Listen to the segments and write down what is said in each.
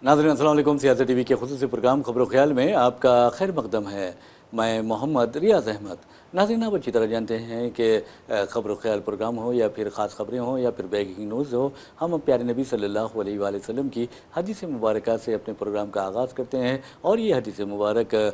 नाज़रीन अस्सलाम वालेकुम। सियासत टीवी के खुसूसी प्रोग्राम खबरों ख्याल में आपका खैर मकदम है। मैं मोहम्मद रियाज अहमद। नाज़रीन, आप अच्छी तरह जानते हैं कि खबरों ख्याल प्रोग्राम हो या फिर ख़ास खबरें हो या फिर ब्रेकिंग न्यूज़ हो, हम प्यारे नबी सल्लल्लाहु अलैहि वसल्लम की हदीस मुबारक से अपने प्रोग्राम का आगाज़ करते हैं। और ये हदीस मुबारक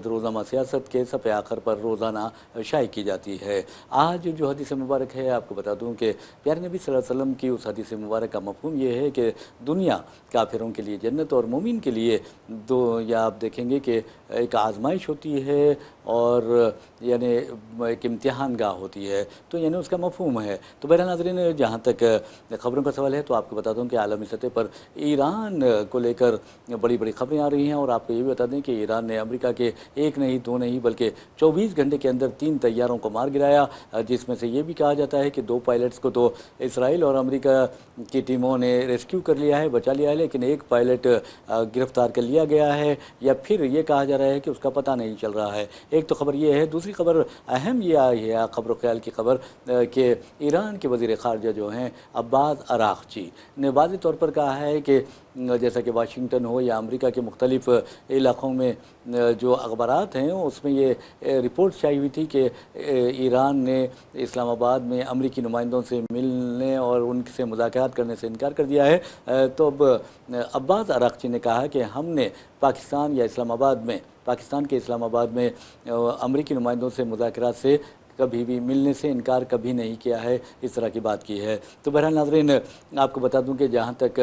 रोज़ाना सियासत के सफ़े आखिर पर रोज़ाना शाये की जाती है। आज जो हदीस मुबारक है, आपको बता दूँ कि प्यारे नबी सल्लल्लाहु अलैहि वसल्लम की उस हदीस मुबारक का मफ़हूम ये है कि दुनिया काफिरों के लिए जन्नत और मोमिन के लिए दो, या आप देखेंगे कि एक आजमाइश होती है और यानी एक इम्तिहान गाह होती है, तो यानी उसका मफ़हूम है। तो बहरहाल नाज़रीन, जहाँ तक ख़बरों का सवाल है तो आपको बता दूं कि आलमी सतह पर ईरान को लेकर बड़ी बड़ी ख़बरें आ रही हैं। और आपको ये भी बता दें कि ईरान ने अमेरिका के एक नहीं दो नहीं बल्कि 24 घंटे के अंदर 3 तैयारों को मार गिराया, जिसमें से ये भी कहा जाता है कि 2 पायलट्स को तो इसराइल और अमेरिका की टीमों ने रेस्क्यू कर लिया है, बचा लिया है, लेकिन एक पायलट गिरफ्तार कर लिया गया है, या फिर ये कहा जा रहा है कि उसका पता नहीं चल रहा है। एक तो खबर ये है। दूसरी खबर अहम ये आई है, खबर ख्याल की खबर, कि ईरान के वज़ीर ख़ारजा जो हैं अब्बास अराग़ची ने वाज़ेह तौर पर कहा है कि जैसा कि वाशिंगटन हो या अमेरिका के मुख्तलिफ़ इलाक़ों में जो अखबारात हैं उसमें ये रिपोर्ट शाई हुई थी कि ईरान ने इस्लामाबाद में अमरीकी नुमाइंदों से मिलने और उनसे मुज़ाकरात करने से इनकार कर दिया है। तो अब अब्बास अराग़ची ने कहा कि हमने पाकिस्तान या इस्लामाबाद में, पाकिस्तान के इस्लामाबाद में अमरीकी नुमाइंदों से मुज़ाकरात से कभी भी मिलने से इनकार कभी नहीं किया है, इस तरह की बात की है। तो बहरहाल नाज़रीन, आपको बता दूं कि जहां तक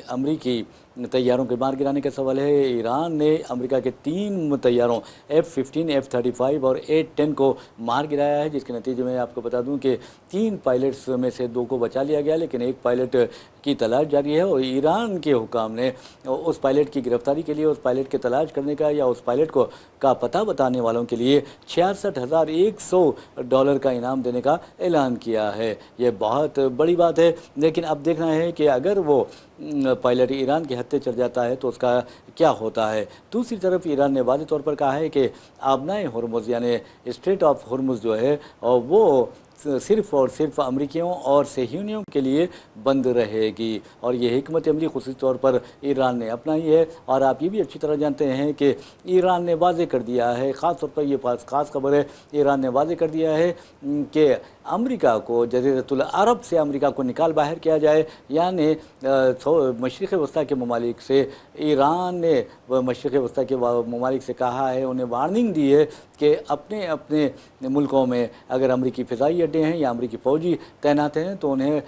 अमरीकी तैयारों के मार गिराने का सवाल है, ईरान ने अमेरिका के 3 तैयारों F-15, F-35 और A-10 को मार गिराया है, जिसके नतीजे में आपको बता दूं कि 3 पायलट्स में से 2 को बचा लिया गया, लेकिन एक पायलट की तलाश जारी है। और ईरान के हुकाम ने उस पायलट की गिरफ्तारी के लिए, उस पायलट की तलाश करने का या उस पायलट को का पता बताने वालों के लिए $66,100 का इनाम देने का ऐलान किया है। ये बहुत बड़ी बात है। लेकिन अब देखना है कि अगर वो पायलट ईरान के हत्थे चढ़ जाता है तो उसका क्या होता है। दूसरी तरफ ईरान ने वाज़ेह तौर पर कहा है कि आबनाए हुर्मुज़ यानी स्ट्रेट ऑफ हुर्मुज़ जो है वो सिर्फ़ और सिर्फ अमरीकियों और सहयूनियों के लिए बंद रहेगी, और ये हिकमत अमली ख़ुसूसी तौर पर ईरान ने अपनाई है। और आप ये भी अच्छी तरह जानते हैं कि ईरान ने वाज़ेह कर दिया है, ख़ास तौर पर ये ख़ास खबर है, ईरान ने वाज़ेह कर दिया है कि अमरीका को, जज़ीरतुल अरब से अमरीका को निकाल बाहर किया जाए। यानी मशरिक़ वस्ता के ममालिक से ईरान ने मशरिक़ वस्ता के ममालिक से कहा है, उन्हें वार्निंग दी है कि अपने अपने मुल्कों में अगर अमरीकी फ़िज़ाई अड्डे हैं या अमरीकी फ़ौजी तैनात हैं तो उन्हें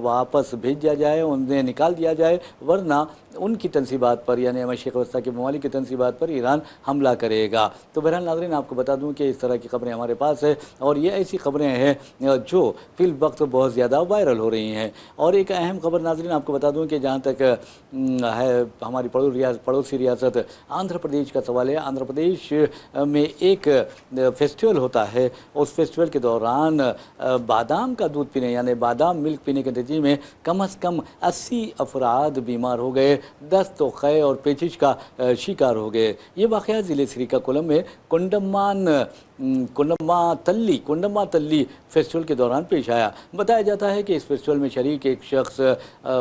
वापस भेज दिया जाए, उन्हें निकाल दिया जाए, वरना उनकी तनसीबात पर यानी मशरिक़ वस्ता के ममालिक की तनसीबात पर ईरान हमला करेगा। तो बहरहाल नाज़रीन, आपको बता दूं कि इस तरह की खबरें हमारे पास है, और ये ऐसी खबरें हैं जो फिल वक्त बहुत ज़्यादा वायरल हो रही हैं। और एक अहम खबर नाज़रीन आपको बता दूं कि जहाँ तक है हमारी पड़ोसी रियासत आंध्र प्रदेश का सवाल है। आंध्र प्रदेश में एक फेस्टिवल होता है, उस फेस्टिवल के दौरान बादाम का दूध पीने यानी बादाम मिल्क पीने के नतीजे में कम अज़ कम 80 अफराद बीमार हो गए, 10 तो क़े और पेचिश का शिकार हो गए। ये वाक़या ज़िले श्रीकाकुलम में कुंडम्मा तल्ली फेस्टिवल के दौरान पेश आया। बताया जाता है कि इस फेस्टिवल में शरीक एक शख्स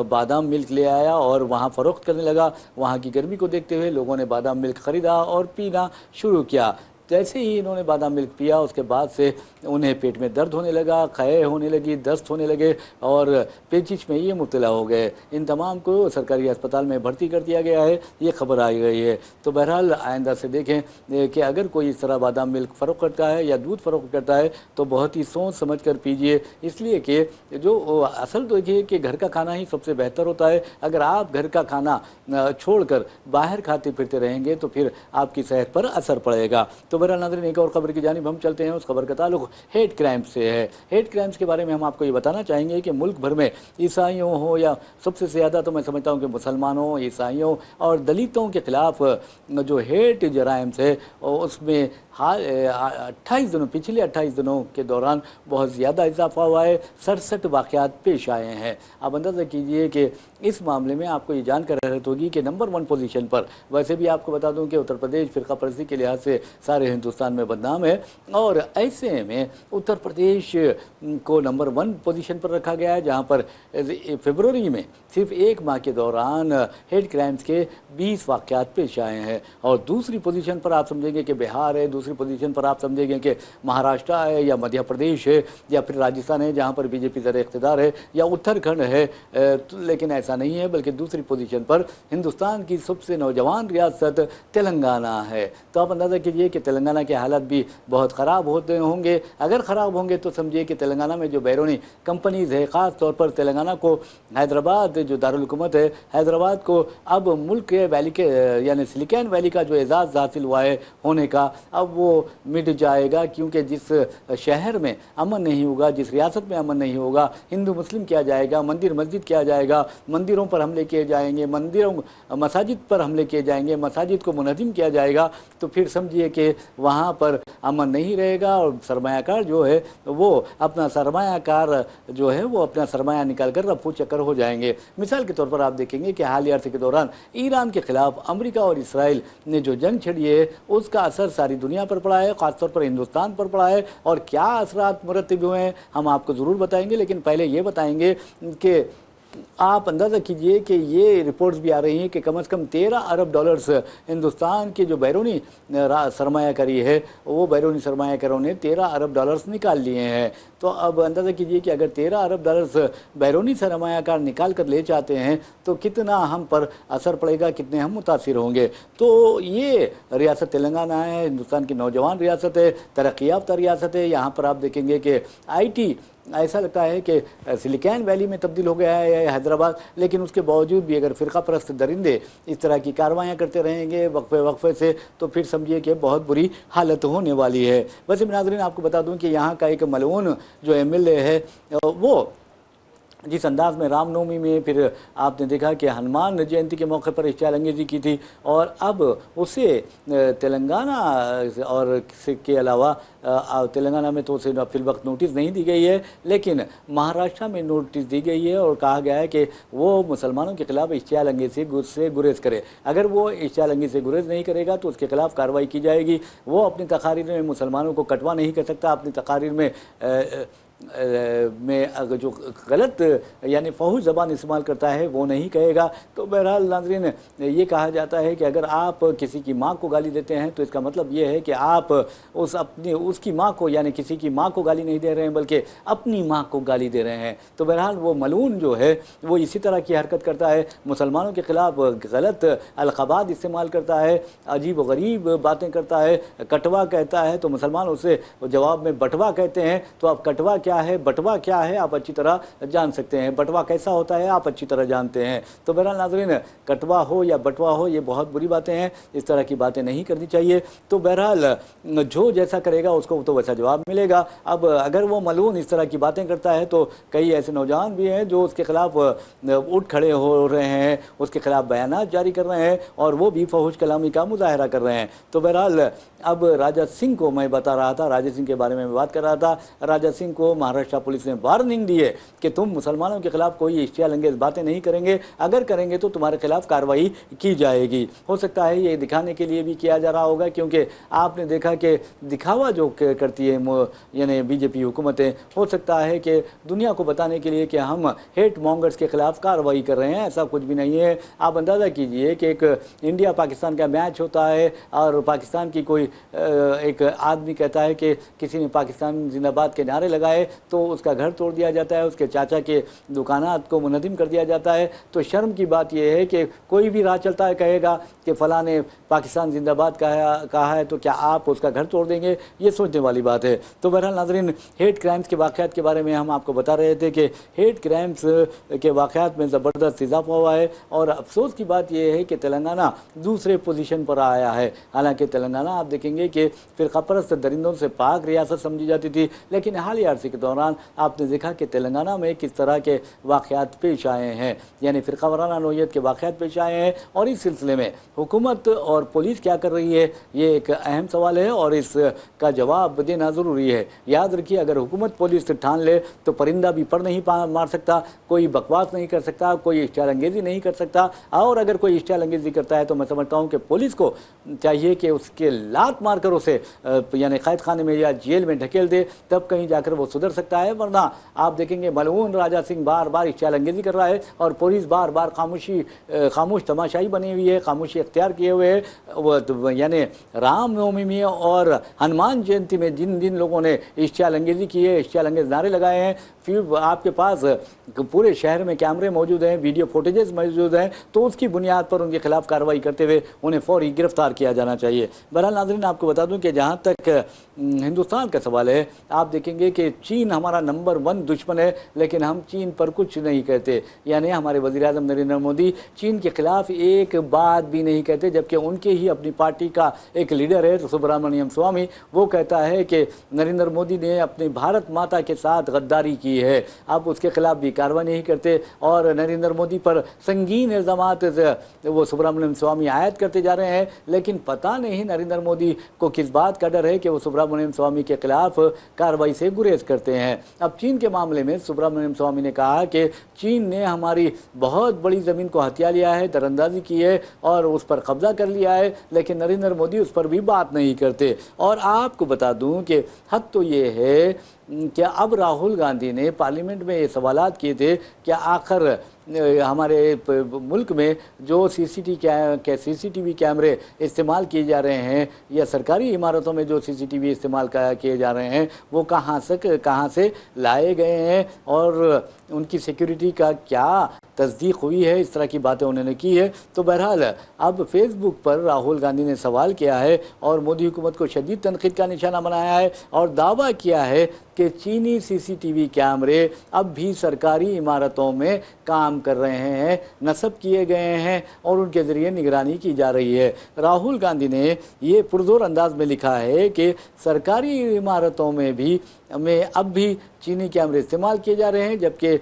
बादाम मिल्क ले आया और वहाँ फ़रोख्त करने लगा। वहाँ की गर्मी को देखते हुए लोगों ने बादाम मिल्क ख़रीदा और पीना शुरू किया। जैसे ही इन्होंने बादाम मिल्क पिया, उसके बाद से उन्हें पेट में दर्द होने लगा, क़े होने लगी, दस्त होने लगे और पेचिश में ये मुब्तला हो गए। इन तमाम को सरकारी अस्पताल में भर्ती कर दिया गया है, ये खबर आई गई है। तो बहरहाल आइंदा से देखें कि अगर कोई इस तरह बादाम मिल्क फ़रोख्त करता है या दूध फ़रोख्त करता है तो बहुत ही सोच समझ कर पीजिए, इसलिए कि जो असल तो देखिए कि घर का खाना ही सबसे बेहतर होता है। अगर आप घर का खाना छोड़कर बाहर खाते फिरते रहेंगे तो फिर आपकी सेहत पर असर पड़ेगा। तो बहरहाल नाज़रीन, एक और ख़बर की जानिब हम चलते हैं। उस खबर का ताल्लुक़ हेट क्राइम्स से है। हेट क्राइम्स के बारे में हम आपको ये बताना चाहेंगे कि मुल्क भर में ईसाइयों हो या सबसे ज़्यादा तो मैं समझता हूँ कि मुसलमानों, ईसाइयों और दलितों के ख़िलाफ़ जो हेट जराइम्स है उसमें हाल 28 दिनों पिछले 28 दिनों के दौरान बहुत ज़्यादा इजाफा हुआ है, 67 वाक़यात पेश आए हैं। आप अंदाज़ा कीजिए कि इस मामले में आपको ये जानकर हैरत होगी कि नंबर 1 पोजीशन पर, वैसे भी आपको बता दूं कि उत्तर प्रदेश फ़िरका परस्ती के लिहाज से सारे हिंदुस्तान में बदनाम है, और ऐसे में उत्तर प्रदेश को नंबर 1 पोजीशन पर रखा गया है, जहां पर फरवरी में सिर्फ एक माह के दौरान हेड क्राइम्स के 20 वाक़यात पेश आए हैं। और दूसरी पोजीशन पर आप समझेंगे कि बिहार है, दूसरी पोजीशन पर आप समझेंगे कि महाराष्ट्र है, या मध्य प्रदेश है, या फिर राजस्थान है जहां पर बीजेपी ज़र इक़्तिदार है, या उत्तराखंड है। लेकिन ऐसा नहीं है, बल्कि दूसरी पोजीशन पर हिंदुस्तान की सबसे नौजवान रियासत तेलंगाना है। तो आप अंदाज़ा कीजिए कि तेलंगाना के हालात भी बहुत ख़राब होते होंगे। अगर ख़राब होंगे तो समझिए कि तेलंगाना में जो बैरूनी कंपनीज़ है, ख़ास तौर पर तेलंगाना को हैदराबाद जो दारुल हुकूमत है, हैदराबाद को अब मुल्क के वैली के यानी सिलिकॉन वैली का जो एजाज़ हासिल हुआ है होने का, अब वो मिट जाएगा। क्योंकि जिस शहर में अमन नहीं होगा, जिस रियासत में अमन नहीं होगा, हिंदू मुस्लिम किया जाएगा, मंदिर मस्जिद किया जाएगा, मंदिरों पर हमले किए जाएंगे, मसाजिद पर हमले किए जाएंगे, मसाजिद को मुनहदिम किया जाएगा, तो फिर समझिए कि वहाँ पर अमन नहीं रहेगा। और सरमायाकार जो है वो अपना सरमाया निकाल कर रफू चक्कर हो जाएंगे। मिसाल के तौर पर आप देखेंगे कि हालिया अरसे के दौरान ईरान के खिलाफ अमेरिका और इसराइल ने जो जंग छेड़ी है, उसका असर सारी दुनिया पर पड़ा है, ख़ासतौर पर हिंदुस्तान पर पड़ा है। और क्या असरात मुरतब हुए हैं हम आपको ज़रूर बताएंगे, लेकिन पहले ये बताएंगे कि आप अंदाज़ा कीजिए कि ये रिपोर्ट्स भी आ रही हैं कि कम से कम 13 अरब डॉलर्स हिंदुस्तान की जो बैरूनी सरमायाकारी है, वो बैरूनी सरमायाकारों ने 13 अरब डॉलर्स निकाल लिए हैं। तो अब अंदाज़ा कीजिए कि अगर 13 अरब डॉलर्स बैरूनी सरमायाकार निकाल कर ले जाते हैं तो कितना हम पर असर पड़ेगा, कितने हम मुतासिर होंगे। तो ये रियासत तेलंगाना है, हिंदुस्तान की नौजवान रियासत है, तरक्की याफ्ता रियासत है। यहाँ पर आप देखेंगे कि IT ऐसा लगता है कि सिलिकॉन वैली में तब्दील हो गया है हैदराबाद, लेकिन उसके बावजूद भी अगर फ़िरका परस्त दरिंदे इस तरह की कार्रवाइयाँ करते रहेंगे वक्फे से, तो फिर समझिए कि बहुत बुरी हालत होने वाली है। वैसे नाज़रीन आपको बता दूं कि यहाँ का एक मलऊन जो MLA है, वो जिस अंदाज में रामनवमी में फिर आपने देखा कि हनुमान जयंती के मौके पर इश्तियाल अंगेज़ी की थी, और अब उसे तेलंगाना और के अलावा तेलंगाना में तो उसे फिल वक्त नोटिस नहीं दी गई है, लेकिन महाराष्ट्र में नोटिस दी गई है और कहा गया है कि वो मुसलमानों के खिलाफ इश्तियाल अंगेज़ी से गुरेज करे। अगर वो इश्तियाल अंगेज़ी से गुरेज नहीं करेगा तो उसके खिलाफ कार्रवाई की जाएगी। वो अपनी तकारीर में मुसलमानों को कटवा नहीं कर सकता, अपनी तकारीर में अगर जो गलत यानी फहूश ज़बान इस्तेमाल करता है वो नहीं कहेगा। तो बहरहाल नाज़रीन ये कहा जाता है कि अगर आप किसी की माँ को गाली देते हैं तो इसका मतलब ये है कि आप उसकी माँ को यानी किसी की माँ को गाली नहीं दे रहे हैं, बल्कि अपनी माँ को गाली दे रहे हैं। तो बहरहाल वो मलून जो है वो इसी तरह की हरकत करता है, मुसलमानों के ख़िलाफ़ गलत अलक़ाबात इस्तेमाल करता है, अजीब व गरीब बातें करता है, कटवा कहता है तो मुसलमान उसे जवाब में बटवा कहते हैं। तो आप कटवा क्या है, बटवा क्या है, आप अच्छी तरह जान सकते हैं। बटवा कैसा होता है आप अच्छी तरह जानते हैं। तो बहरहाल नाज़रीन कटवा हो या बटवा हो ये बहुत बुरी बातें हैं, इस तरह की बातें नहीं करनी चाहिए। तो बहरहाल जो जैसा करेगा उसको तो वैसा जवाब मिलेगा। अब अगर वो मलून इस तरह की बातें करता है तो कई ऐसे नौजवान भी हैं जो उसके खिलाफ उठ खड़े हो रहे हैं, उसके खिलाफ बयानात जारी कर रहे हैं और वो भी फहूश कलामी का मुजाहरा कर रहे हैं। तो बहरहाल अब राजा सिंह को मैं बता रहा था, राजा सिंह के बारे में बात कर रहा था। राजा सिंह को महाराष्ट्र पुलिस ने वार्निंग दी है कि तुम मुसलमानों के खिलाफ कोई इश्तियाल अंगेज़ बातें नहीं करेंगे, अगर करेंगे तो तुम्हारे खिलाफ कार्रवाई की जाएगी। हो सकता है ये दिखाने के लिए भी किया जा रहा होगा, क्योंकि आपने देखा कि दिखावा जो करती है यानी बीजेपी हुकूमतें, हो सकता है कि दुनिया को बताने के लिए कि हम हेट मॉन्गर्स के खिलाफ कार्रवाई कर रहे हैं। ऐसा कुछ भी नहीं है। आप अंदाज़ा कीजिए कि एक इंडिया पाकिस्तान का मैच होता है और पाकिस्तान की कोई एक आदमी कहता है कि किसी ने पाकिस्तान जिंदाबाद के नारे लगाए तो उसका घर तोड़ दिया जाता है, उसके चाचा के दुकानात को मुनहदिम कर दिया जाता है। तो शर्म की बात यह है कि कोई भी राह चलता है कहेगा कि फ़लाँ ने पाकिस्तान जिंदाबाद कहा है तो क्या आप उसका घर तोड़ देंगे? ये सोचने वाली बात है। तो बहरहाल नाज़रीन हेट क्राइम्स के वाक़यात के बारे में हम आपको बता रहे थे कि हेट क्राइम्स के वाक़यात में ज़बरदस्त इजाफा हुआ है, और अफसोस की बात यह है कि तेलंगाना दूसरे पोजीशन पर आया है। हालांकि तेलंगाना आप देखेंगे कि फ़िरक़ा परस्त दरिंदों से पाक रियासत समझी जाती थी, लेकिन हालिया अरसे के के दौरान आपने देखा कि तेलंगाना में किस तरह के वाक़यात पेश आए हैं, यानी फ़िरक़ा वाराना नौइयत के वाक़यात पेश आए हैं, और इस सिलसिले में हुकूमत और पुलिस क्या कर रही है, ये एक अहम सवाल है और इसका जवाब देना ज़रूरी है। याद रखिए, अगर हुकूमत पुलिस ठान ले तो परिंदा भी पर नहीं मार सकता, कोई बकवास नहीं कर सकता, कोई इश्तिहार अंगेज़ी नहीं कर सकता, और अगर कोई इश्तिहार अंगेज़ी करता है तो मैं समझता हूँ कि पुलिस को चाहिए कि उसके लात मार कर उसे यानी कैद खाने में या जेल में ढकेल दे, तब कहीं जाकर वो सुधर सकता है। वरना आप देखेंगे मलऊन राजा सिंह बार बार इश्तिहार अंगेज़ी कर रहा है और पुलिस बार बार खामोश तमाशाई बनी हुई है, खामोशी इख्तियार किए हुए है। वो यानी रामनवमी में और हनुमान जयंती में जिन जिन लोगों ने इश्तिहार अंगेज़ी की है, इश्तिहार अंगेज़ नारे लगाए हैं, फिर आपके पास पूरे शहर में कैमरे मौजूद हैं, वीडियो फुटेजेस मौजूद हैं, तो उसकी बुनियाद पर उनके खिलाफ कार्रवाई करते हुए उन्हें फौरी गिरफ्तार किया जाना चाहिए। बहरहाल नाज़रीन, आपको बता दूं कि जहां तक हिंदुस्तान का सवाल है, आप देखेंगे कि चीन हमारा नंबर 1 दुश्मन है, लेकिन हम चीन पर कुछ नहीं कहते। यानी हमारे वज़ीर-ए-आज़म नरेंद्र मोदी चीन के खिलाफ एक बात भी नहीं कहते, जबकि उनके ही अपनी पार्टी का एक लीडर है सुब्रमण्यम स्वामी, वो कहता है कि नरेंद्र मोदी ने अपनी भारत माता के साथ गद्दारी की है। अब उसके खिलाफ भी कार्रवाई नहीं करते और नरेंद्र मोदी पर संगीन इल्ज़ामात वो सुब्रमण्यम स्वामी आयद करते जा रहे हैं, लेकिन पता नहीं नरेंद्र मोदी को किस बात का डर है कि वो सुब्रमण्यम स्वामी के खिलाफ कार्रवाई से गुरेज करते हैं। अब चीन के मामले में सुब्रमण्यम स्वामी ने कहा कि चीन ने हमारी बहुत बड़ी ज़मीन को हथिया लिया है, दरअंदाजी की है और उस पर कब्जा कर लिया है, लेकिन नरेंद्र मोदी उस पर भी बात नहीं करते। और आपको बता दूं कि हद तो ये है कि अब राहुल गांधी ने पार्लियामेंट में ये सवालात किए थे कि आखिर हमारे मुल्क में जो सीसीटीवी कैमरे इस्तेमाल किए जा रहे हैं या सरकारी इमारतों में जो सीसीटीवी इस्तेमाल किए जा रहे हैं वो कहाँ से लाए गए हैं और उनकी सिक्योरिटी का क्या तस्दीक हुई है, इस तरह की बातें उन्होंने की है। तो बहरहाल अब फेसबुक पर राहुल गांधी ने सवाल किया है और मोदी हुकूमत को शदीद तनकीद का निशाना बनाया है और दावा किया है कि चीनी सीसीटीवी कैमरे अब भी सरकारी इमारतों में काम कर रहे हैं, नस्ब किए गए हैं और उनके ज़रिए निगरानी की जा रही है। राहुल गांधी ने ये पुरजोर अंदाज में लिखा है कि सरकारी इमारतों में अब भी चीनी कैमरे इस्तेमाल किए जा रहे हैं, जबकि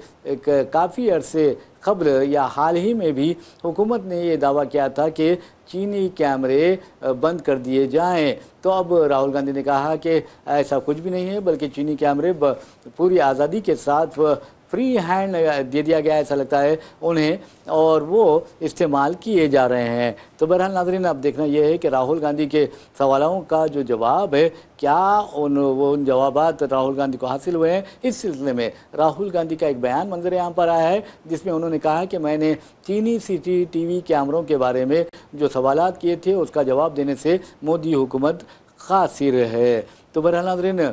काफ़ी अरसे क़ब्ल या हाल ही में भी हुकूमत ने ये दावा किया था कि चीनी कैमरे बंद कर दिए जाएं। तो अब राहुल गांधी ने कहा कि ऐसा कुछ भी नहीं है, बल्कि चीनी कैमरे पूरी आज़ादी के साथ फ्री हैंड दे दिया गया, ऐसा लगता है उन्हें, और वो इस्तेमाल किए जा रहे हैं। तो बहरहाल नाज़रीन, अब देखना यह है कि राहुल गांधी के सवालों का जो जवाब है, क्या उन जवाबात राहुल गांधी को हासिल हुए हैं। इस सिलसिले में राहुल गांधी का एक बयान मंजर आम पर आया है, जिसमें उन्होंने कहा कि मैंने चीनी सीसीटीवी कैमरों के बारे में जो सवालात किए थे उसका जवाब देने से मोदी हुकूमत कासिर है। तो बहरहाल नाज़रीन,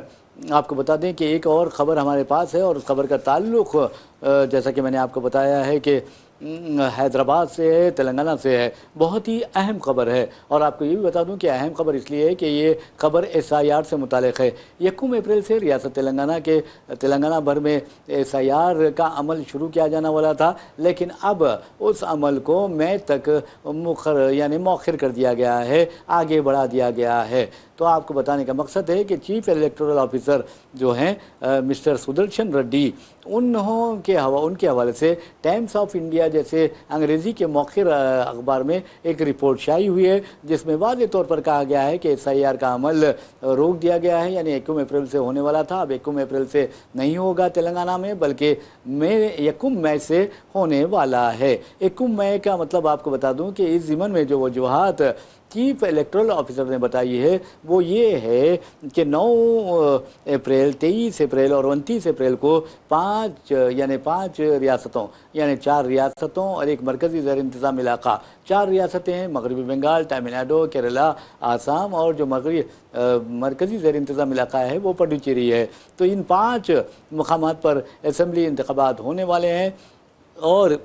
आपको बता दें कि एक और ख़बर हमारे पास है और उस खबर का ताल्लुक़ जैसा कि मैंने आपको बताया है कि हैदराबाद से है, तेलंगाना से है। बहुत ही अहम खबर है और आपको ये भी बता दूं कि अहम खबर इसलिए है कि ये खबर SIR से मुतालिक है। 1 अप्रैल से रियासत तेलंगाना भर में SIR का अमल शुरू किया जाने वाला था, लेकिन अब उस अमल को मई तक मौखर कर दिया गया है, आगे बढ़ा दिया गया है। तो आपको बताने का मकसद है कि चीफ इलेक्टोरल ऑफिसर जो हैं मिस्टर सुदर्शन रेड्डी, उनके हवाले से टाइम्स ऑफ इंडिया जैसे अंग्रेज़ी के मौखिर अखबार में एक रिपोर्ट शाई हुई है, जिसमें वाज़ेह तौर पर कहा गया है कि SIR का अमल रोक दिया गया है। यानी 1 अप्रैल से होने वाला था, अब 1 अप्रैल से नहीं होगा तेलंगाना में, बल्कि 1 मई से होने वाला है। 1 मई का मतलब आपको बता दूं कि इस ज़िमन में जो वजूहात चीफ इलेक्टोरल ऑफिसर ने बताई है वो ये है कि 9 अप्रैल, 23 अप्रैल और 29 अप्रैल को 5 रियासतों यानी 4 रियासतों और एक मरकज़ी ज़ेर इंतज़ाम इलाका, 4 रियासतें हैं, मगरबी बंगाल, तमिलनाडु, केरला, आसाम और जो मरकज़ी ज़ेर इंतज़ाम इलाका है वो पुडुचेरी है। तो इन 5 मकामात पर असम्बली इंतख़ाबात होने वाले हैं और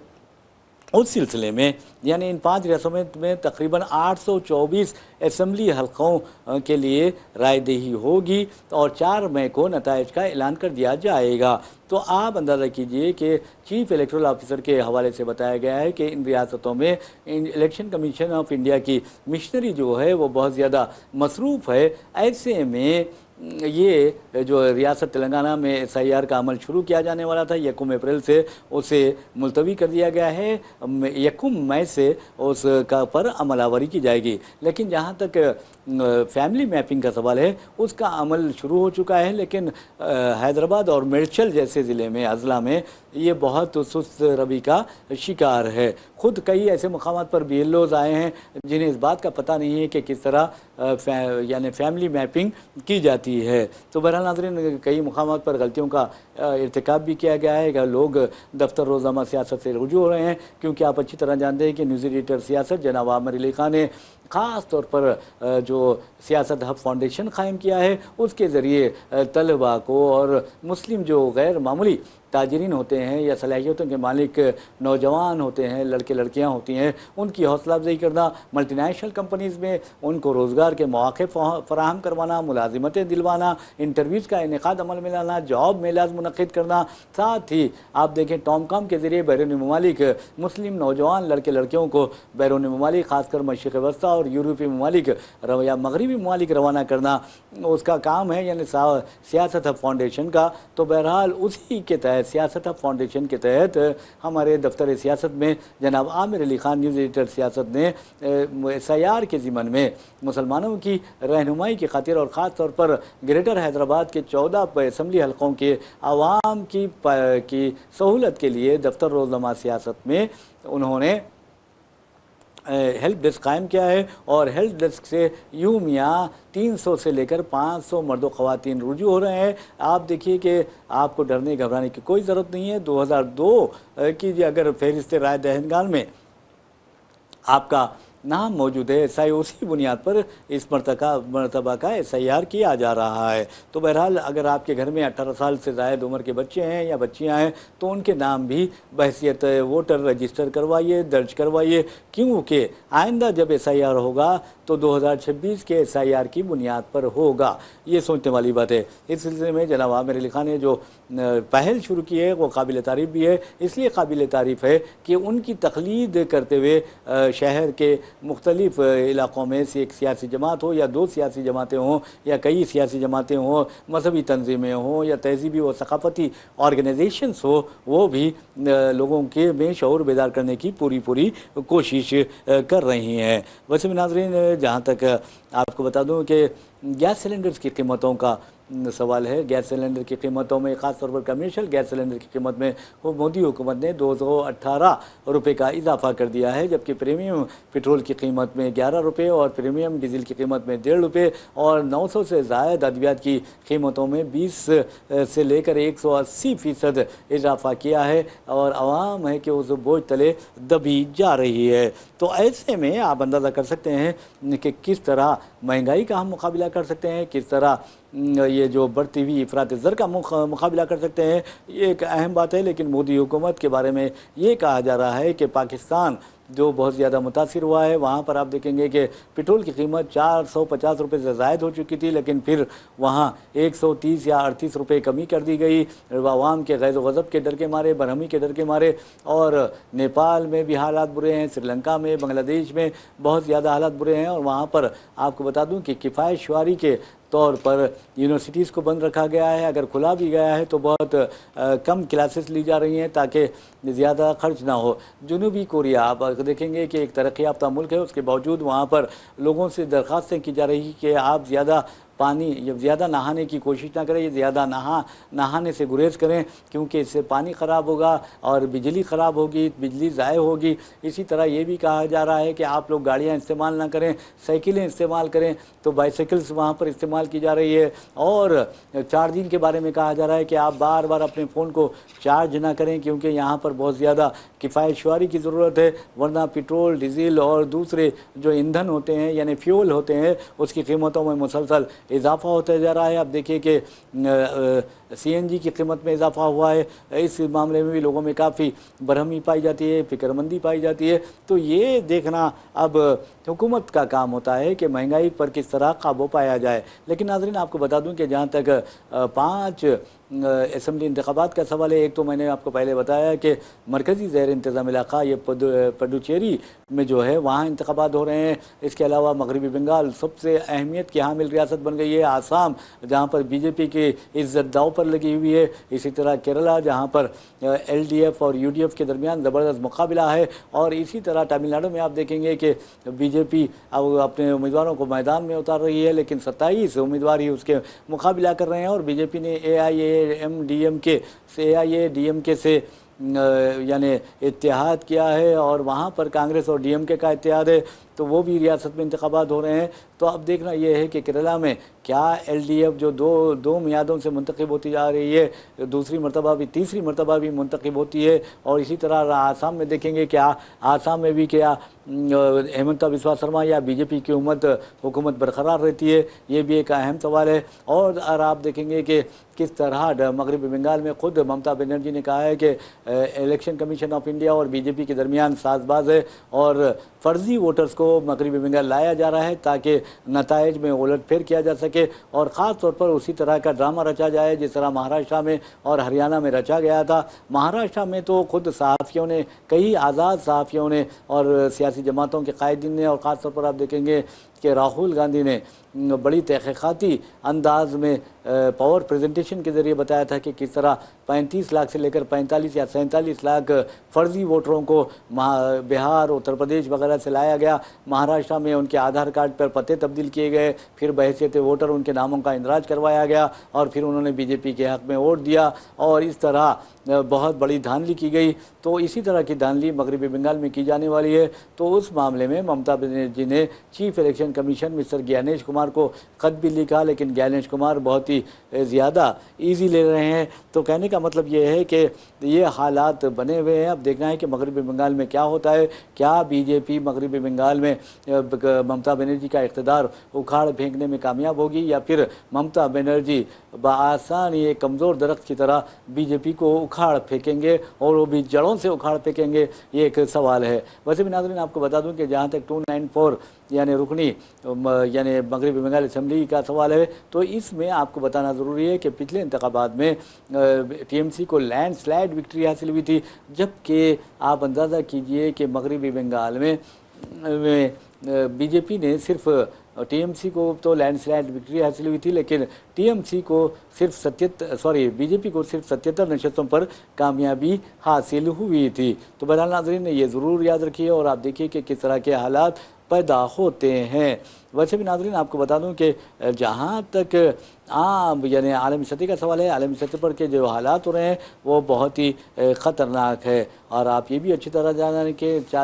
उस सिलसिले में यानी इन 5 रियासतों में तकरीबन 824 असम्बली हल्कों के लिए रायदही होगी और 4 मई को नताइज का ऐलान कर दिया जाएगा। तो आप अंदाज़ा कीजिए कि चीफ इलेक्टोरल ऑफिसर के हवाले से बताया गया है कि इन रियासतों में इलेक्शन कमीशन ऑफ इंडिया की मिशनरी जो है वो बहुत ज़्यादा मसरूफ़ है। ऐसे में ये जो रियासत तेलंगाना में SIR का अमल शुरू किया जाने वाला था 1 अप्रैल से, उसे मुलतवी कर दिया गया है। 1 मई से उसका पर अमलावरी की जाएगी। लेकिन जहाँ तक फैमिली मैपिंग का सवाल है, उसका अमल शुरू हो चुका है, लेकिन हैदराबाद और मेडचल जैसे ज़िले में, अजला में ये बहुत सुस्त रवि का शिकार है। खुद कई ऐसे मकामात पर BLOs आए हैं जिन्हें इस बात का पता नहीं है कि किस तरह यानी फैमिली मैपिंग की जाती है। तो बहरहाल नाज़रीन, कई मकामात पर गलतियों का इर्तिकाब भी किया गया है कि लोग दफ्तर रोज़नामा सियासत से रुजू हो रहे हैं, क्योंकि आप अच्छी तरह जानते हैं कि न्यूज़ एडिटर सियासत जनाब आमिर अली खान ने ख़ास तौर पर जो सियासत हब फाउंडेशन कायम किया है, उसके ज़रिए तलबा को और मुस्लिम जो गैर मामूली ताजरीन होते हैं या सलाहियतों के मालिक नौजवान होते हैं, लड़के लड़कियां होती हैं, उनकी हौसला अफजाई करना, मल्टीनेशनल कंपनीज़ में उनको रोज़गार के मौक़े फ़राहम करवाना, मुलाजिमतें दिलवाना, इंटरव्यूज़ का इनेकाद अमल में लाना, जॉब मेलाज़ मुनक़िद करना। साथ ही आप देखें टॉमकॉम के ज़रिए बैरून ममालिक मुस्लिम नौजवान लड़के लड़कियों को बैरून ममालिक, ख़ासकर मशरिक़ वस्ता और यूरोपीय ममालिक या मगरबी ममालिक रवाना करना उसका काम है, यानी सियासत हब फाउंडेशन का। तो बहरहाल उसी के तहत, सियासत हब फाउंडेशन के तहत हमारे दफ्तर सियासत में जनाब आमिर अली खान न्यूज़ एडिटर सियासत ने SIR के ज़िमन में मुसलमानों की रहनुमाई की खातिर और ख़ास तौर पर ग्रेटर हैदराबाद के 14 असम्बली हलकों के आवाम की सहूलत के लिए दफ्तर रोज़नामा सियासत में उन्होंने हेल्प डेस्क कायम किया है। और हेल्प डेस्क से यूमिया 300 से लेकर 500 मर्द व ख़वातीन रुजू हो रहे हैं। आप देखिए कि आपको डरने घबराने की कोई ज़रूरत नहीं है। 2002 की अगर फहरिस्त राय दहनगान में आपका नाम मौजूद है, SI उसी बुनियाद पर इस मरतबा का SIR किया जा रहा है। तो बहरहाल अगर आपके घर में 18 साल से ज़ायद उम्र के बच्चे हैं या बच्चियां हैं, तो उनके नाम भी बहैसियत वोटर रजिस्टर करवाइए, दर्ज करवाइए, क्योंकि आइंदा जब SIR होगा तो 2026 के SIR की बुनियाद पर होगा। ये सोचने वाली बात है। इस सिलसिले में जनाब आमिर अली खान ने जो पहल शुरू की है वो काबिल तारीफ़ भी है। इसलिए काबिल तारीफ़ है कि उनकी तक़लीद करते हुए शहर के मुख्तलिफ़ इलाक़ों में से एक सियासी जमात हो या 2 सियासी जमातें हों या कई सियासी जमातें हों, मजहबी तंजीमें हों या तहज़ीबी व सकाफ़ती ऑर्गेनाइजेशंस हो, वो भी लोगों के में शऊर बेदार करने की पूरी कोशिश कर रही हैं। वैसे में नाज़रीन, जहाँ तक आपको बता दूँ कि गैस सिलेंडर्स की कीमतों का सवाल है, गैस सिलेंडर की कीमतों में ख़ास तौर पर कमर्शियल गैस सिलेंडर की कीमत में वो मोदी हुकूमत ने 218 रुपये का इजाफा कर दिया है, जबकि प्रीमियम पेट्रोल की कीमत में 11 रुपये और प्रीमियम डीजल की कीमत में 1.5 रुपये और 900 से ज़ायद अद्वियात की कीमतों में 20 से लेकर 180% इजाफा किया है। और आवाम है कि उस बोझ तले दबी जा रही है। तो ऐसे में आप अंदाज़ा कर सकते हैं कि किस तरह महंगाई का हम मुकाबला कर सकते हैं, किस तरह ये जो बढ़ती हुई इफ़रात ज़र का मुकाबला कर सकते हैं। ये एक अहम बात है। लेकिन मोदी हुकूमत के बारे में ये कहा जा रहा है कि पाकिस्तान जो बहुत ज़्यादा मुतासिर हुआ है, वहाँ पर आप देखेंगे कि पेट्रोल की कीमत 450 रुपये से ज़ायद हो चुकी थी, लेकिन फिर वहाँ 130 या 38 रुपये कमी कर दी गई आवाम के गैज़ गज़ब के डर के मारे, बरहमी के डर के मारे। और नेपाल में भी हालात बुरे हैं, श्रीलंका में, बांग्लादेश में बहुत ज़्यादा हालात बुरे हैं। और वहाँ पर आपको बता दूँ कि किफ़ायत शुआरी के तौर पर यूनिवर्सिटीज़ को बंद रखा गया है। अगर खुला भी गया है तो बहुत कम क्लासेस ली जा रही हैं ताकि ज़्यादा खर्च ना हो। जनूबी कोरिया आप देखेंगे कि एक तरक्की याफ्ता मुल्क है, उसके बावजूद वहाँ पर लोगों से दरख्वास्तें की जा रही कि आप ज़्यादा पानी जब ज़्यादा नहाने की कोशिश ना करें, ज़्यादा नहाने से गुरेज करें, क्योंकि इससे पानी ख़राब होगा और बिजली ख़राब होगी, बिजली ज़ाय होगी। इसी तरह ये भी कहा जा रहा है कि आप लोग गाड़ियाँ इस्तेमाल ना करें, साइकिलें इस्तेमाल करें, तो बाइसाइकिल्स वहाँ पर इस्तेमाल की जा रही है। और चार्जिंग के बारे में कहा जा रहा है कि आप बार बार अपने फ़ोन को चार्ज ना करें, क्योंकि यहाँ पर बहुत ज़्यादा किफ़ायत शुआरी की ज़रूरत है, वरना पेट्रोल, डीजल और दूसरे जो ईंधन होते हैं यानी फ्यूल होते हैं उसकी कीमतों में मुसलसल इजाफा होता जा रहा है। आप देखिए कि CNG की कीमत में इजाफा हुआ है। इस मामले में भी लोगों में काफ़ी बरहमी पाई जाती है, फ़िक्रमंदी पाई जाती है। तो ये देखना अब हुकूमत का काम होता है कि महंगाई पर किस तरह काबू पाया जाए। लेकिन नाज़रीन आपको बता दूं कि जहाँ तक 5 असम्बली इंतखाबात का सवाल है। एक तो मैंने आपको पहले बताया कि मरकज़ी ज़ेर इंतज़ाम इलाक़ा ये पडुचेरी में जो है वहाँ इंतखाबात हो रहे हैं। इसके अलावा मगरबी बंगाल सबसे अहमियत की हामिल रियासत बन गई है। आसाम जहाँ पर बीजेपी की इज़्ज़त दाव पर लगी हुई है। इसी तरह केरला जहाँ पर LDF और UDF के दरमियान ज़बरदस्त मुकाबला है। और इसी तरह तमिलनाडु में आप देखेंगे कि बीजेपी अब अपने उम्मीदवारों को मैदान में उतार रही है, लेकिन 27 उम्मीदवार ही उसके मुकाबला कर रहे हैं। और बीजेपी ने AIADMK से यानी इत्तेहाद किया है और वहाँ पर कांग्रेस और DMK का इत्तेहाद है, तो वो भी रियासत में इंतखाबात हो रहे हैं। तो अब देखना ये है कि केरला में क्या LDF जो दो मियादों से मुंतखब होती जा रही है, दूसरी मरतबा भी तीसरी मरतबा भी मुंतखब होती है। और इसी तरह आसाम में देखेंगे क्या आसाम में भी क्या हेमंता बिस्वा शर्मा या बीजेपी की हुकूमत बरकरार रहती है, ये भी एक अहम सवाल है। और आप देखेंगे कि किस तरह मगरबी बंगाल में खुद ममता बनर्जी ने कहा है कि इलेक्शन कमीशन ऑफ इंडिया और बीजेपी के दरमियान साजबाज है और फर्जी वोटर्स को मगरबी बंगाल लाया जा रहा है ताकि नताइज में उलटफेर किया जा सके। और ख़ास तौर पर उसी तरह का ड्रामा रचा जाए जिस तरह महाराष्ट्र में और हरियाणा में रचा गया था। महाराष्ट्र में तो खुद सहाफ़ियों ने, कई आज़ाद सहाफ़ियों ने और सियासी जमातों के कायदीन ने, और ख़ास तौर पर आप देखेंगे कि राहुल गांधी ने बड़ी तहक़ीक़ाती अंदाज में पावर प्रेजेंटेशन के ज़रिए बताया था कि किस तरह 35 लाख से लेकर 45 या 47 लाख फ़र्ज़ी वोटरों को बिहार, उत्तर प्रदेश वगैरह से लाया गया। महाराष्ट्र में उनके आधार कार्ड पर पते तब्दील किए गए, फिर बहैसियत वोटर उनके नामों का इंदराज करवाया गया और फिर उन्होंने बीजेपी के हक़ में वोट दिया और इस तरह बहुत बड़ी धांधली की गई। तो इसी तरह की धांधली मगरबी बंगाल में की जाने वाली है। तो उस मामले में ममता बनर्जी ने chief election commission mister Gyanesh Kumar को ख़त भी लिखा, लेकिन ज्ञानेश कुमार बहुत ही ज़्यादा ईजी ले रहे हैं। तो कहने का मतलब ये है कि ये हालात बने हुए हैं। अब देखना है कि मगरबी बंगाल में क्या होता है। क्या बीजेपी मगरबी बंगाल में ममता बनर्जी का इक़्तिदार उखाड़ फेंकने में कामयाब होगी या फिर ममता बनर्जी बआसानी एक कमज़ोर दरख्त की तरह बीजेपी को उखाड़ फेंकेंगे और वो भी जड़ों से उखाड़ फेंकेंगे, ये एक सवाल है। वैसे भी नाज़रीन आपको बता दूं कि जहाँ तक 294 यानी रुकनी यानी मगरबी बंगाल असम्बली का सवाल है, तो इसमें आपको बताना ज़रूरी है कि पिछले इंतखाबात में TMC को लैंडस्लाइड विक्ट्री हासिल हुई थी, जबकि आप अंदाज़ा कीजिए कि मगरबी बंगाल में बीजेपी ने सिर्फ TMC को तो लैंडस्लाइड विक्ट्री हासिल हुई थी, लेकिन TMC को सिर्फ बीजेपी को सिर्फ 77 नशस्तों पर कामयाबी हासिल हुई थी। तो बहरहाल नाज़रीन ने ये ज़रूर याद रखिए और आप देखिए कि किस तरह के हालात पैदा होते हैं। वैसे भी नाज़रीन आपको बता दूं कि जहाँ तक यानी आलमी सतह का सवाल है, आलमी सतह पर के जो हालात हो रहे हैं वो बहुत ही ख़तरनाक है। और आप ये भी अच्छी तरह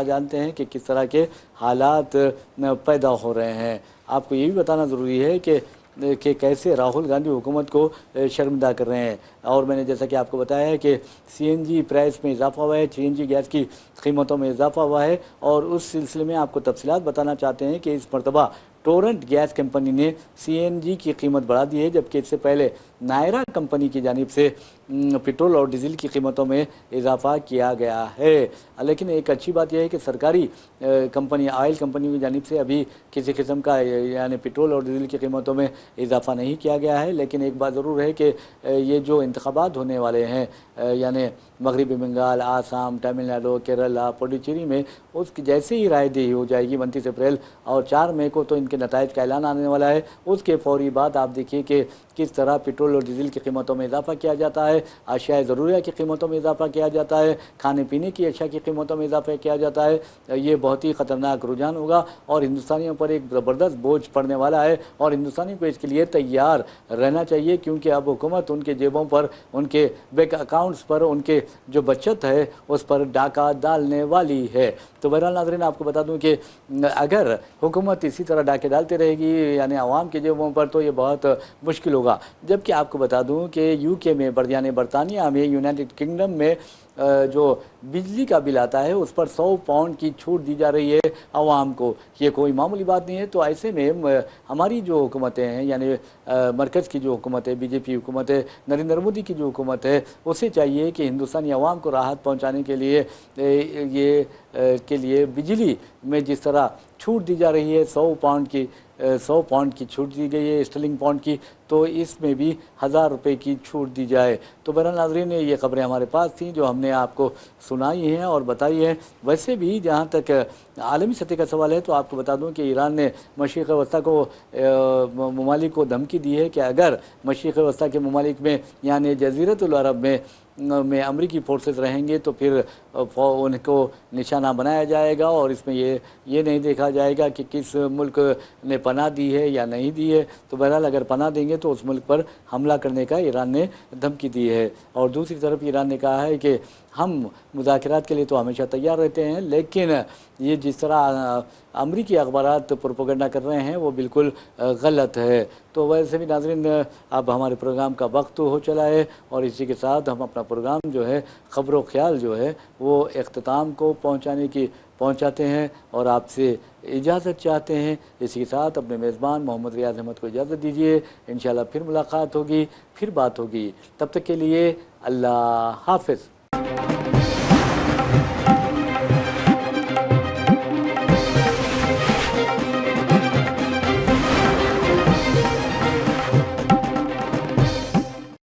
जानते हैं कि किस तरह के हालात पैदा हो रहे हैं। आपको ये भी बताना ज़रूरी है कि कैसे राहुल गांधी हुकूमत को शर्मिंदा कर रहे हैं। और मैंने जैसा कि आपको बताया है कि CNG प्राइस में इजाफा हुआ है, CNG गैस की कीमतों में इजाफा हुआ है। और उस सिलसिले में आपको तफसीलात बताना चाहते हैं कि इस मरतबा टोरेंट गैस कंपनी ने CNG की कीमत बढ़ा दी है, जबकि इससे पहले नायरा कंपनी की जानिब से पेट्रोल और डीजल की कीमतों में इजाफा किया गया है। लेकिन एक अच्छी बात यह है कि सरकारी कंपनी, ऑयल कंपनी की जानिब से अभी किसी किस्म का यानी पेट्रोल और डीजल की कीमतों में इजाफा नहीं किया गया है। लेकिन एक बात ज़रूर है कि ये जो इंतखाबात होने वाले हैं यानी मगरबी बंगाल, आसाम, तमिलनाडु, केरला, पुडुचेरी में उसकी जैसे ही रायदही हो जाएगी 29 अप्रैल और 4 मई को तो इनके नताइज का ऐलान आने वाला है। उसके फौरी बाद आप देखिए कि किस तरह पेट्रोल और डीजल की कीमतों में इजाफा किया जाता है, अशियाए ज़रूरिया की कीमतों में इजाफा किया जाता है, खाने पीने की अशिया की कीमतों में इजाफा किया जाता है। ये बहुत ही ख़तरनाक रुझान होगा और हिंदुस्तानियों पर एक ज़बरदस्त बोझ पड़ने वाला है और हिंदुस्तानियों को इसके लिए तैयार रहना चाहिए, क्योंकि अब हुकूमत उनके जेबों पर, उनके बैंक अकाउंट्स पर, उनके जो बचत है उस पर डाका डालने वाली है। तो बहरहाल नाज़रीन आपको बता दूं कि अगर हुकूमत इसी तरह डाके डालती रहेगी यानी आवाम के जेबों पर, तो ये बहुत मुश्किल होगा। जबकि आपको बता दूं कि UK में यानी बरतानिया में, यूनाइटेड किंगडम में जो बिजली का बिल आता है उस पर 100 पाउंड की छूट दी जा रही है आवाम को। ये कोई मामूली बात नहीं है। तो ऐसे में हमारी जो हुकूमतें हैं, यानी मरकज़ की जो हुकूमत है, बीजेपी हुकूमत है, नरेंद्र मोदी की जो हुकूमत है, उसे चाहिए कि हिंदुस्तानी आवाम को राहत पहुंचाने के लिए के लिए बिजली में जिस तरह छूट दी जा रही है, 100 पाउंड की छूट दी गई है, स्टर्लिंग पाउंड की, तो इसमें भी 1000 रुपये की छूट दी जाए। तो बहरहाल नाज़रीन, ये खबरें हमारे पास थीं जो हमने आपको सुनाई हैं और बताई हैं। वैसे भी जहाँ तक आलमी सतह का सवाल है तो आपको बता दूं कि ईरान ने मशरिक़ वस्ता को ममालिक को धमकी दी है कि अगर मशरिक़ वस्ता के ममालिक में यानी जज़ीरतुल अरब में अमरीकी फोर्सेस रहेंगे तो फिर उनको निशाना बनाया जाएगा और इसमें ये नहीं देखा जाएगा कि किस मुल्क ने पनाह दी है या नहीं दी है। तो बहरहाल अगर पनाह देंगे तो उस मुल्क पर हमला करने का ईरान ने धमकी दी है। और दूसरी तरफ ईरान ने कहा है कि हम मुज़ाकरात के लिए तो हमेशा तैयार रहते हैं, लेकिन ये जिस तरह अमरीकी अखबारात प्रोपेगेंडा कर रहे हैं वो बिल्कुल गलत है। तो वैसे भी नाज़रीन, अब हमारे प्रोग्राम का वक्त हो चला है और इसी के साथ हम अपना प्रोग्राम जो है ख़बर व ख़याल जो है वो इख्तिताम को पहुंचाते हैं और आपसे इजाज़त चाहते हैं। इसी के साथ अपने मेज़बान मोहम्मद रियाज़ अहमद को इजाज़त दीजिए। इंशाअल्लाह फिर मुलाकात होगी, फिर बात होगी। तब तक के लिए अल्लाह हाफ़िज़।